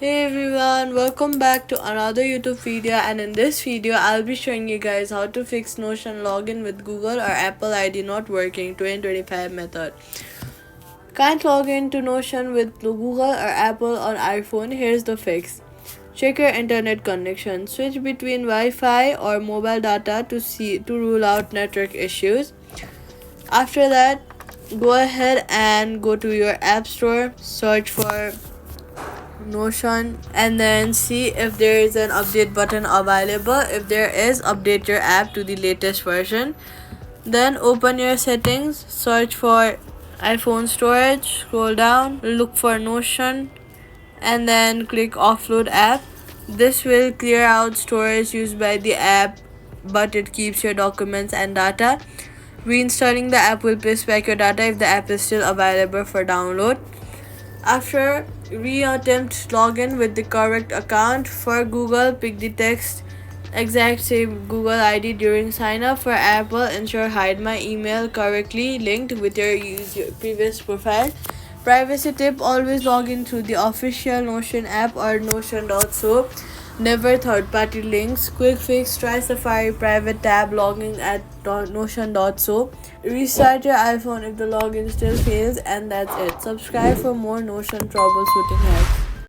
Hey everyone, welcome back to another YouTube video, and in this video I'll be showing you guys how to fix Notion login with Google or Apple ID not working 2025 method. Can't log into Notion with Google or Apple on iPhone? Here's the fix. Check your internet connection. Switch between Wi-Fi or mobile data to rule out network issues. After that, go ahead and go to your app store, search for Notion, and then see if there is an update button available. If there is, update your app to the latest version. Then open your settings, search for iPhone storage, scroll down, look for Notion, and then click offload app. This will clear out storage used by the app, but it keeps your documents and data. Reinstalling the app will paste back your data if the app is still available for download. After reattempt login with the correct account. For Google, pick the text exact same Google ID during sign up. For Apple, ensure hide my email correctly linked with your previous profile. Privacy tip: always log in through the official Notion app or Notion.so. Never third party links. Quick fix: try Safari private tab logging at Notion.so. Restart your iPhone if the login still fails, and that's it. Subscribe for more Notion troubleshooting hacks.